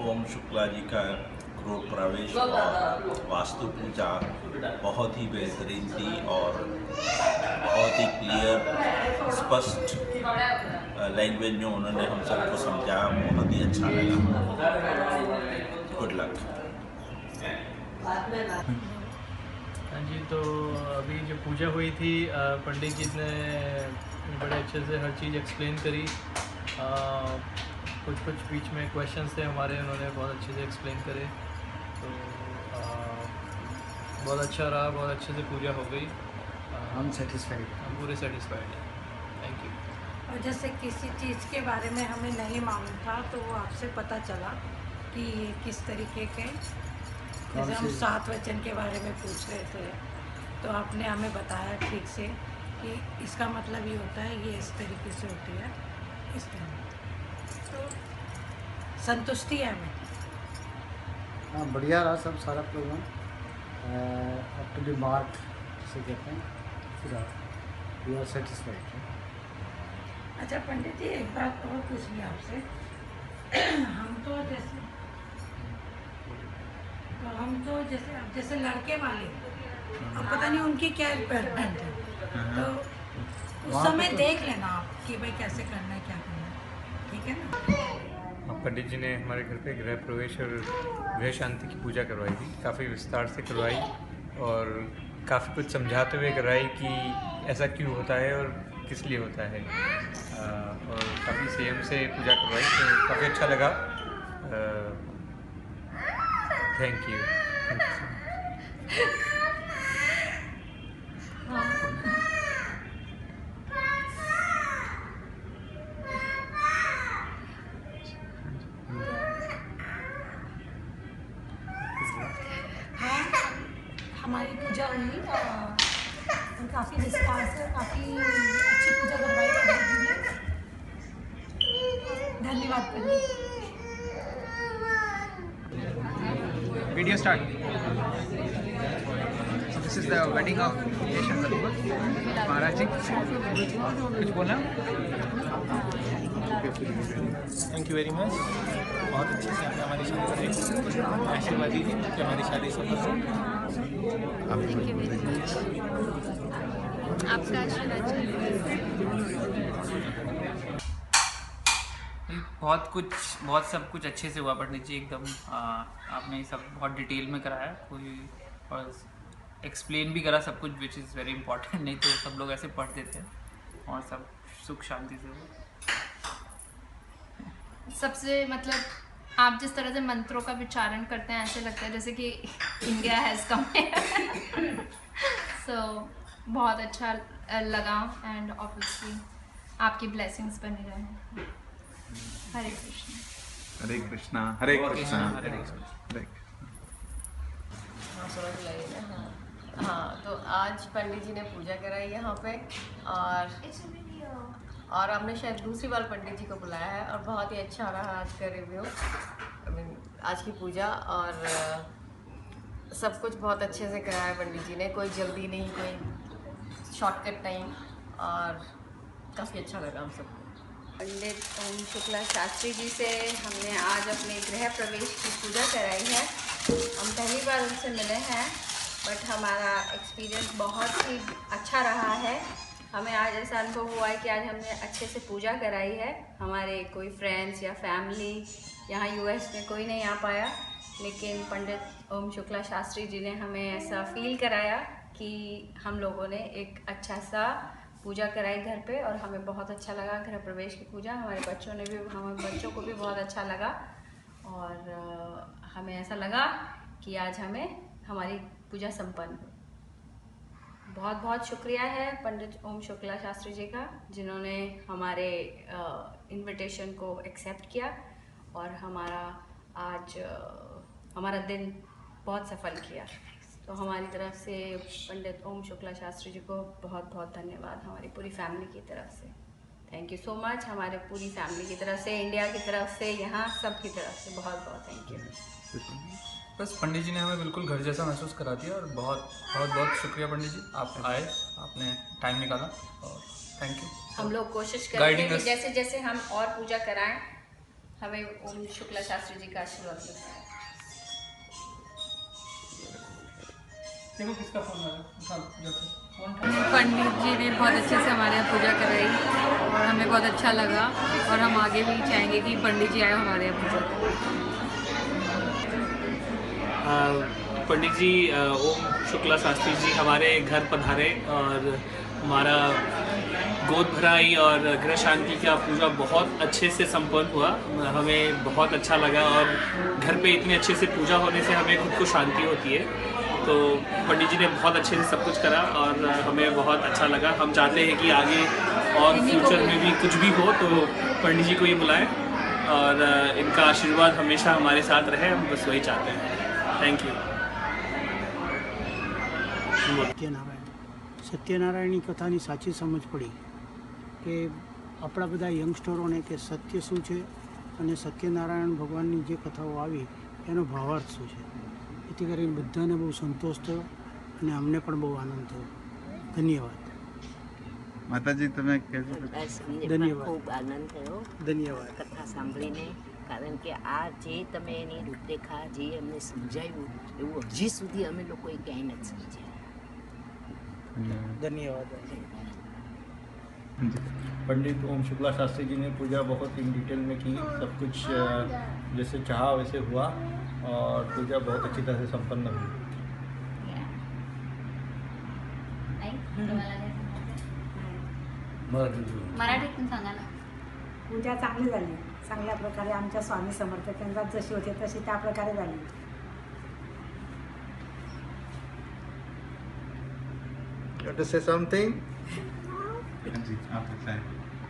ओम शुक्ला जी का गृह प्रवेश और वास्तु पूजा बहुत ही बेहतरीन थी और बहुत ही क्लियर स्पष्ट लैंग्वेज में उन्होंने हम सबको समझाया, बहुत ही अच्छा लगा। Good luck. हाँ जी, तो अभी जो पूजा हुई थी पंडित जी ने बड़े अच्छे से हर चीज़ एक्सप्लेन करी। कुछ बीच में क्वेश्चंस थे हमारे, उन्होंने बहुत अच्छे से एक्सप्लेन करे, तो बहुत अच्छा रहा, बहुत अच्छे से पूजा हो गई। हम सेटिस्फाइड, हम पूरे सेटिस्फाइड हैं। Thank you. और जैसे किसी चीज़ के बारे में हमें नहीं मालूम था तो वो आपसे पता चला कि ये किस तरीके के, जैसे हम 7 वचन के बारे में पूछ रहे थे तो आपने हमें बताया ठीक से कि इसका मतलब ये होता है, ये इस तरीके से होती है, इस तरह। तो संतुष्टि है हमें। हाँ, बढ़िया रहा सब सारा program, up to the mark से कहते हैं, पूरा वी आर सेटिस्फाइड। अच्छा पंडित जी, एक बात और पूछनी आपसे। हम तो जैसे लड़के वाले, अब पता नहीं उनकी क्या रिक्वायरमेंट है, तो उस समय देख लेना आप कि भाई कैसे करना है, क्या करना है, ठीक है ना। पंडित जी ने हमारे घर पे गृह प्रवेश और गृह शांति की पूजा करवाई थी, काफ़ी विस्तार से करवाई और काफ़ी कुछ समझाते हुए करवाई कि ऐसा क्यों होता है और किस लिए होता है, और काफ़ी संयम से पूजा करवाई, तो काफ़ी अच्छा लगा। Thank you. हमारी पूजा हुई और काफ़ी विस्तार से काफ़ी अच्छी पूजा करवाई पंडित जी ने। धन्यवाद पंडित। Video start. So this is the wedding of Yeshan Kalima. Maharaj ji, कुछ बोलना? Thank you very much. बहुत अच्छे से आपने हमारी शादी को आशीर्वाद दीजिए कि हमारी शादी सफल हो। आपका आशीर्वाद बहुत सब कुछ अच्छे से हुआ पंडित जी, एकदम आपने सब बहुत डिटेल में कराया, कोई और एक्सप्लेन भी करा सब कुछ, विच इज़ वेरी इंपॉर्टेंट, नहीं तो सब लोग ऐसे पढ़ देते हैं, और सब सुख शांति से हुआ। सबसे मतलब आप जिस तरह से मंत्रों का विचारण करते हैं, ऐसे लगता है जैसे कि इंडिया हैज़ कम सो बहुत अच्छा लगा, एंड ऑब्वियसली आपकी ब्लेसिंग्स बनी रहे। हरे कृष्णा। हरे कृष्णा। हरे कृष्णा। हरे कृष्णा। हाँ, तो आज पंडित जी ने पूजा कराई यहाँ पे, और हमने शायद दूसरी बार पंडित जी को बुलाया है, और बहुत ही अच्छा रहा आज का रिव्यू, आज की पूजा, और सब कुछ बहुत अच्छे से कराया पंडित जी ने, कोई जल्दी नहीं, कोई शॉर्टकट नहीं, और काफ़ी अच्छा लगा हम सबको। पंडित ओम शुक्ला शास्त्री जी से हमने आज अपने गृह प्रवेश की पूजा कराई है। हम पहली बार उनसे मिले हैं, बट हमारा एक्सपीरियंस बहुत ही अच्छा रहा है। हमें आज ऐसा अनुभव हुआ है कि आज हमने अच्छे से पूजा कराई है। हमारे कोई फ्रेंड्स या फैमिली यहाँ यूएस में कोई नहीं आ पाया, लेकिन पंडित ओम शुक्ला शास्त्री जी ने हमें ऐसा फील कराया कि हम लोगों ने एक अच्छा सा पूजा कराई घर पे, और हमें बहुत अच्छा लगा गृह प्रवेश की पूजा। हमारे बच्चों को भी बहुत अच्छा लगा, और हमें ऐसा लगा कि आज हमारी पूजा संपन्न हुई। बहुत बहुत शुक्रिया है पंडित ओम शुक्ला शास्त्री जी का, जिन्होंने हमारे इनविटेशन को एक्सेप्ट किया और हमारा दिन बहुत सफल किया। तो हमारी तरफ से पंडित ओम शुक्ला शास्त्री जी को बहुत बहुत धन्यवाद, हमारी पूरी फैमिली की तरफ से। थैंक यू सो मच, हमारे पूरी फैमिली की तरफ से, इंडिया की तरफ से, यहाँ सब की तरफ से बहुत बहुत थैंक यू। बस पंडित जी ने हमें बिल्कुल घर जैसा महसूस करा दिया, और बहुत बहुत शुक्रिया पंडित जी, आप आए, आपने टाइम निकाला, और थैंक यू। हम लोग कोशिश करते हैं कि जैसे जैसे हम और पूजा कराएं हमें ओम शुक्ला शास्त्री जी का आशीर्वाद मिलता है। देखो किसका फोन आ रहा है। पंडित जी ने बहुत अच्छे से हमारे यहाँ पूजा कराई और हमें बहुत अच्छा लगा और हम आगे भी चाहेंगे कि पंडित जी आए हमारे यहाँ पूजा करें। पंडित जी ओम शुक्ला शास्त्री जी हमारे घर पधारे और हमारा गोद भराई और गृह शांति का पूजा बहुत अच्छे से संपन्न हुआ। हमें बहुत अच्छा लगा और घर पे इतने अच्छे से पूजा होने से हमें खुद को शांति होती है। तो पंडित जी ने बहुत अच्छे से सब कुछ करा और हमें बहुत अच्छा लगा। हम चाहते हैं कि आगे और फ्यूचर में भी कुछ भी हो तो पंडित जी को ही बुलाएं और इनका आशीर्वाद हमेशा हमारे साथ रहे, हम बस वही चाहते हैं। Thank you. સત્યનારાયણની કથાની સાચી સમજ પડી કે આપણા બધા યંગસ્ટરોને કે સત્ય શું છે અને સત્યનારાયણ ભગવાનની જે કથાઓ આવી એનો ભાવાર્થ શું છે, એથી કરીને બધાને બહુ સંતોષ થયો અને અમને પણ બહુ આનંદ થયો. ધન્યવાદ. માતાજી તમે ધન્યવાદ. ખૂબ આનંદ થયો ધન્યવાદ કથા સાંભળીને, કારણ કે આ જે તમે એની રૂપરેખા જે અમને સમજાવ્યું એવું હજી સુધી અમે લોકોએ ક્યાંય નથી સમજ્યા. धन्यवाद. पंडित ओम शुक्ला शास्त्री जी ने पूजा बहुत ही डिटेल में की, सब कुछ जैसे चाहा वैसे हुआ और पूजा बहुत अच्छी तरह से संपन्न हुई. मराठीतून सांगा ना. पूजा चांगली झाली, चांगल्या प्रकारे आमच्या स्वामी समर्थ केंद्रात जशी होते तशी त्या प्रकारे झाली. You want to say something?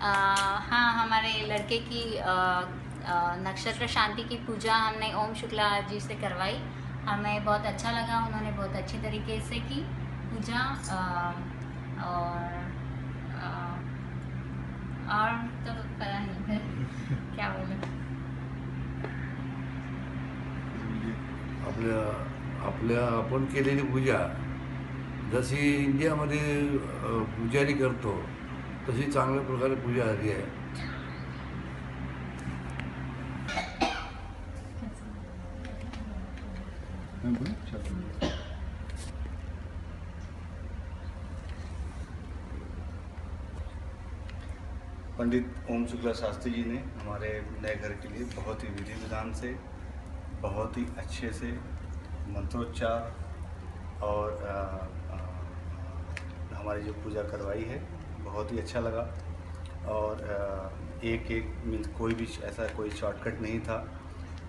हाँ, हमारे लड़के की नक्षत्र शांति की पूजा हमने ओम शुक्ला जी से करवाई. हमें बहुत अच्छा लगा, उन्होंने बहुत अच्छी तरीके से की पूजा. और तो पता नहीं क्या बोले. आपल्या आपण केलेली पूजा जशी इंडियामध्ये पुजारी करतो तशी चांगल्या प्रकारे पूजा झाली आहे. पंडित ओम शुक्ला शास्त्री जी ने हमारे नए घर के लिए बहुत ही विधि विधान से, बहुत ही अच्छे से मंत्रोच्चार और हमारी जो पूजा करवाई है बहुत ही अच्छा लगा. और एक एक मीन्स कोई भी ऐसा कोई शॉर्टकट नहीं था,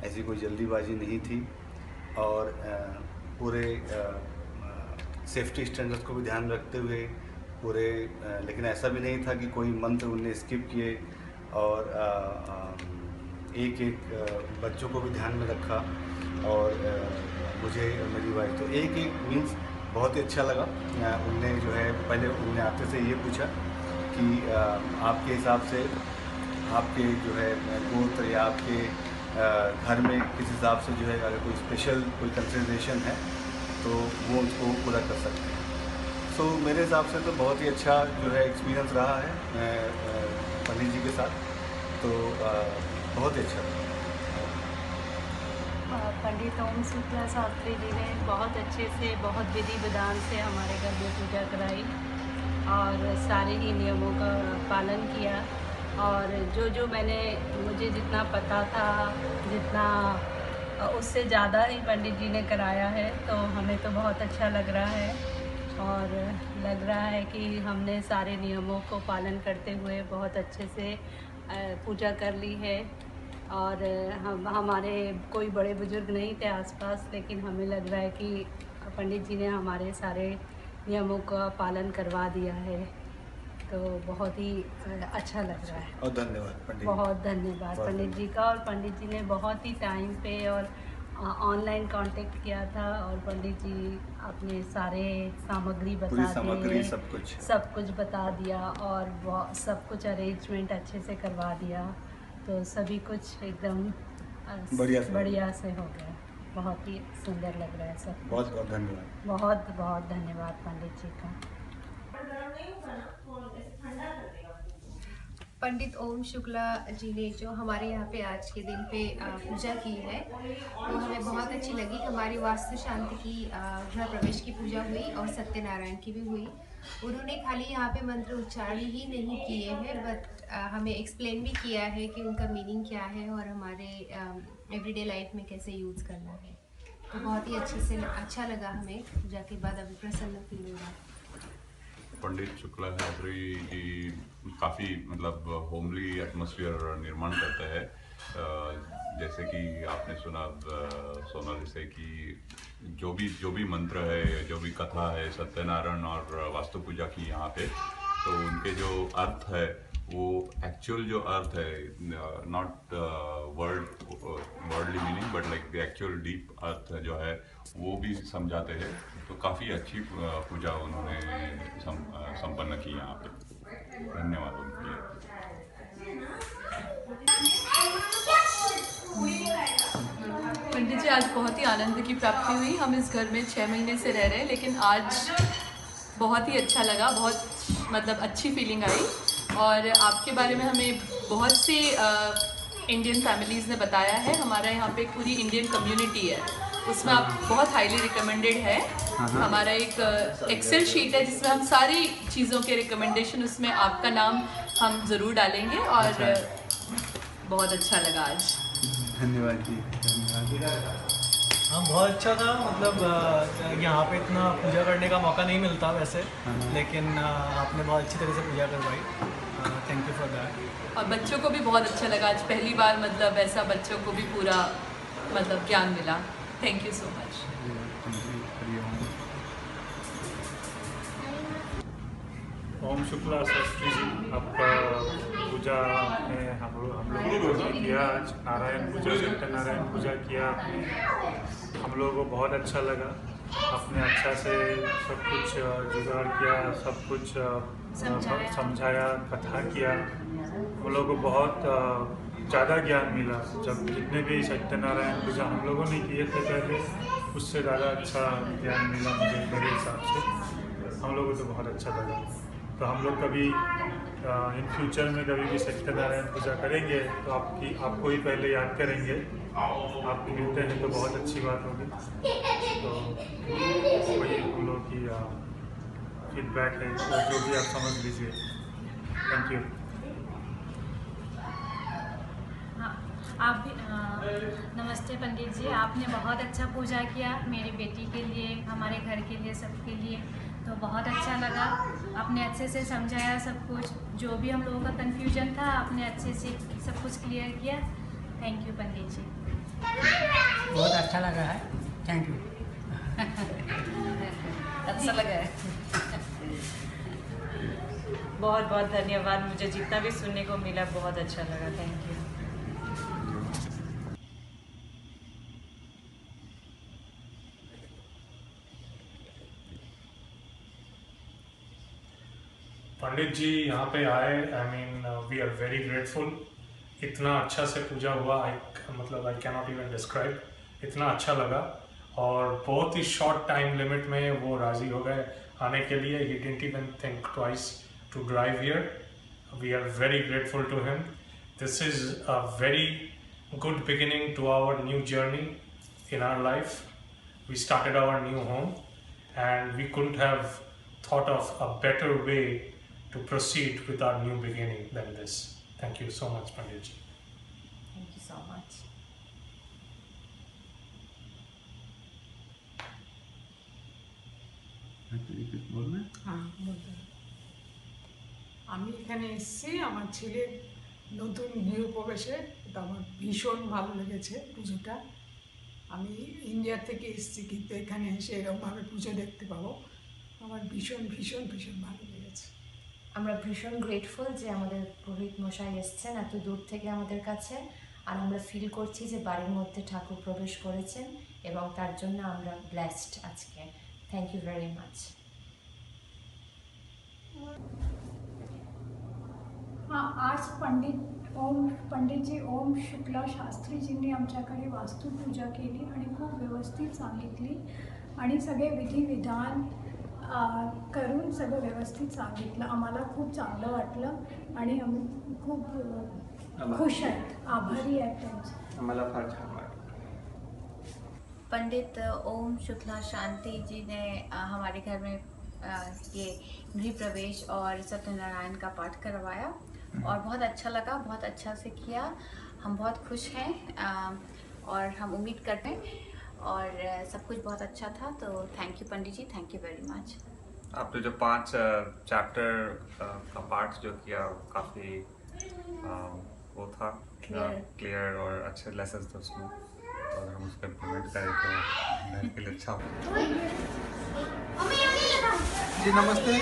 ऐसी कोई जल्दीबाजी नहीं थी और पूरे सेफ्टी स्टैंडर्ड्स को भी ध्यान रखते हुए पूरे, लेकिन ऐसा भी नहीं था कि कोई मंत्र उनने स्किप किए. और एक एक बच्चों को भी ध्यान में रखा और मुझे मेरी वाइफ तो एक एक मीन्स बहुत ही अच्छा लगा. उनने जो है पहले उनने आपसे से ये पूछा कि आपके हिसाब से आपके जो है गोत्र या आपके घर में किस हिसाब से जो है अगर कोई स्पेशल कोई कंसिडरेशन है तो वो उसको पूरा कर सकते हैं. सो मेरे हिसाब से तो बहुत ही अच्छा जो है एक्सपीरियंस रहा है पंडित जी के साथ, तो बहुत ही अच्छा. पंडित ओम शुक्ला शास्त्री जी ने बहुत अच्छे से, बहुत विधि विधान से हमारे घर में पूजा कराई और सारे ही नियमों का पालन किया. और जो मुझे जितना पता था, जितना उससे ज़्यादा ही पंडित जी ने कराया है, तो हमें तो बहुत अच्छा लग रहा है. और लग रहा है कि हमने सारे नियमों को पालन करते हुए बहुत अच्छे से पूजा कर ली है. और हमारे कोई बड़े बुजुर्ग नहीं थे आसपास, लेकिन हमें लग रहा है कि पंडित जी ने हमारे सारे नियमों का पालन करवा दिया है. तो बहुत ही अच्छा लग रहा है. और धन्यवाद पंडित, बहुत धन्यवाद पंडित जी का. और पंडित जी ने बहुत ही टाइम पे और ऑनलाइन कांटेक्ट किया था और पंडित जी अपने सारे सामग्री बता दिए, सब कुछ बता दिया और सब कुछ अरेंजमेंट अच्छे से करवा दिया. तो सभी कुछ एकदम बढ़िया से हो गया. बहुत ही सुंदर लग रहा है सब. बहुत बहुत धन्यवाद. बहुत बहुत धन्यवाद पंडित जी का. पंडित ओम शुक्ला जी ने जो हमारे यहाँ पे आज के दिन पे पूजा की है वो हमें बहुत अच्छी लगी। हमारी वास्तु शांति की गृह प्रवेश की पूजा हुई और सत्यनारायण की भी हुई। उन्होंने खाली यहाँ पे मंत्र उच्चारण ही नहीं किए हैं बट हमें एक्सप्लेन भी किया है कि उनका मीनिंग क्या है और हमारे एवरीडे लाइफ में कैसे यूज़ करना है। तो बहुत ही अच्छा लगा हमें पूजा के बाद, अभी प्रसन्न फील हो रहा है। पंडित शुक्ला शास्त्री जी काफ़ी मतलब होमली एटमॉस्फेयर निर्माण करते हैं। जैसे कि आपने सुना सोनाली से कि जो भी मंत्र है, जो भी कथा है सत्यनारायण और वास्तु पूजा की यहाँ पे, तो उनके जो अर्थ है वो एक्चुअल जो अर्थ है, not worldly meaning but like the actual deep अर्थ जो है वो भी समझाते हैं। तो काफ़ी अच्छी पूजा उन्होंने संपन्न की यहाँ पे। धन्यवाद उनके लिए। पंडित जी, आज बहुत ही आनंद की प्राप्ति हुई। हम इस घर में 6 महीने से रह रहे हैं, लेकिन आज बहुत ही अच्छा लगा, बहुत मतलब अच्छी फीलिंग आई। और आपके बारे में हमें बहुत सी इंडियन फैमिलीज़ ने बताया है। हमारा यहाँ पे पूरी इंडियन कम्युनिटी है, उसमें आप बहुत हाईली रिकमेंडेड है। हमारा एक एक्सेल शीट है जिसमें हम सारी चीज़ों के रिकमेंडेशन, उसमें आपका नाम हम ज़रूर डालेंगे। और बहुत अच्छा लगा आज। धन्यवाद जी, धन्यवाद। हाँ, बहुत अच्छा था। मतलब यहाँ पे इतना पूजा करने का मौका नहीं मिलता वैसे, लेकिन आपने बहुत अच्छी तरह से पूजा करवाई। Thank you for that. और बच्चों को भी बहुत अच्छा लगा आज, पहली बार मतलब ऐसा बच्चों को भी पूरा मतलब ज्ञान मिला। Thank you so much. Om Shukla Shastri ji, आपका पूजा में हम लोगों को किया आज, नारायण पूजा, सत्यनारायण पूजा किया आपने। हम लोगों को बहुत अच्छा लगा। आपने अच्छा से सब कुछ जुगाड़ किया, सब कुछ समझाया, कथा किया। हम लोगों को बहुत ज़्यादा ज्ञान मिला। जब जितने भी सत्यनारायण पूजा हम लोगों ने किए थे पहले, उससे ज़्यादा अच्छा ज्ञान मिला मुझे, मेरे हिसाब से। हम लोगों को तो बहुत अच्छा लगा। तो हम लोग कभी इन फ्यूचर में कभी भी सत्यनारायण पूजा करेंगे तो आपको ही पहले याद करेंगे। आप मिलते हैं तो बहुत अच्छी बात होगी। तो वही हम लोग की फीडबैक है, तो जो भी आप समझ लीजिए। Thank you. आप भी नमस्ते पंडित जी, आपने बहुत अच्छा पूजा किया मेरी बेटी के लिए, हमारे घर के लिए, सबके लिए। तो बहुत अच्छा लगा। आपने अच्छे से समझाया सब कुछ, जो भी हम लोगों का कन्फ्यूजन था आपने अच्छे से सब कुछ क्लियर किया। थैंक यू पंडित जी। बहुत अच्छा लगा है। Thank you. अच्छा लगा है। बहुत बहुत धन्यवाद। मुझे जितना भी सुनने को मिला बहुत अच्छा लगा। Thank you. पंडित जी यहाँ पे आए, I mean we are very grateful. इतना अच्छा से पूजा हुआ, मतलब I can not even describe. इतना अच्छा लगा और बहुत ही शॉर्ट टाइम लिमिट में वो राज़ी हो गए आने के लिए। He didn't even think twice to drive here. We are very grateful to him. This is a very good beginning to our new journey in our life. We started our new home and we couldn't have thought of a better way to proceed with our new beginning than this. Thank you so much, Pandit ji. Thank you so much. আমি এখানে এসেছি আমার ছেলের নতুন গৃহপ্রবেশে, এটা আমার ভীষণ ভালো লেগেছে পুজোটা। আমি ইন্ডিয়া থেকে এসেছি কিন্তু এখানে এসে এরকমভাবে পুজো দেখতে পাবো আমার ভীষণ ভীষণ ভীষণ ভালো লেগেছে। আমরা ভীষণ গ্রেটফুল যে আমাদের পুরোহিত মশাই এসছেন এত দূর থেকে আমাদের কাছে, আর আমরা ফিল করছি যে বাড়ির মধ্যে ঠাকুর প্রবেশ করেছেন এবং তার জন্য আমরা ব্লেসড আজকে। Thank you very much. हाँ, आज पंडित जी ओम शुक्ला शास्त्री जींनी आमच्याकडे वास्तुपूजा केली आणि खूप व्यवस्थित सांगितली आणि सगळे विधिविधान करून सगळं व्यवस्थित सांगितलं. आम्हाला खूप चांगलं वाटलं आणि आम्ही खूप खुश आहेत, आभारी आहेत त्यांचे. आम्हाला फार छान वाटलं. पंडित ओम शुक्ला शांति जी ने हमारे घर में ये गृह प्रवेश और सत्यनारायण का पाठ करवाया और बहुत अच्छा लगा, बहुत अच्छा से किया. हम बहुत खुश हैं और हम उम्मीद करते हैं और सब कुछ बहुत अच्छा था. तो thank you Pandit ji, thank you very much. आपने जो 5 चैप्टर का पाठ जो किया काफ़ी वो था क्लियर और अच्छे लेसन थे उसमें, और हम उसको इम्प्लीमेंट करें तो मेरे के लिए अच्छा हो. जी नमस्ते.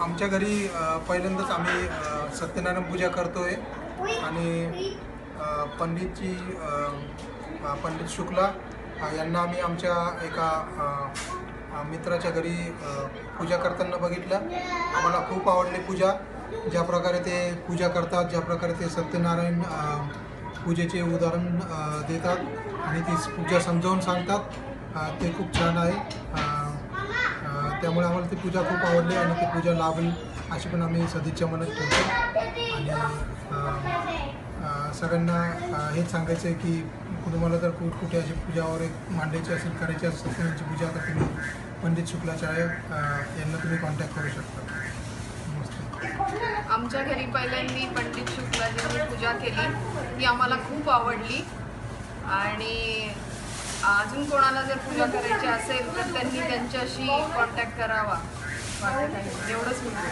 आमच्या घरी पहिल्यांदाच आम्ही सत्यनारायण पूजा करतोय आणि पंडितजी पंडित शुक्ला यांना आम्ही आमच्या एका मित्राच्या घरी पूजा करताना बघितलं. आम्हाला खूप आवडली पूजा, ज्या प्रकारे ते पूजा करतात, ज्या प्रकारे ते सत्यनारायण पूजेचे उदाहरण देतात आणि ती पूजा समजावून सांगतात, ते खूप छान आहे. त्यामुळे आम्हाला ती पूजा खूप आवडली आणि ती पूजा लाभेल अशी पण आम्ही सदिच्छा मनात ठेवतो. आणि सगळ्यांना हेच सांगायचं आहे की तुम्हाला जर कुठे अशी पूजा वगैरे मांडायची असेल, करायची असेल सत्यनारायणची पूजा, तर तुम्ही पंडित शुक्लाचार्य यांना तुम्ही कॉन्टॅक्ट करू शकता. आमच्या घरी पहिल्यांदा पंडित शुक्लाजींनी पूजा केली, ती आम्हाला खूप आवडली. आणि अजून कोणाला जर पूजा करायची असेल तर त्यांनी त्यांच्याशी कॉन्टॅक्ट करावा. एवढंच म्हणतो.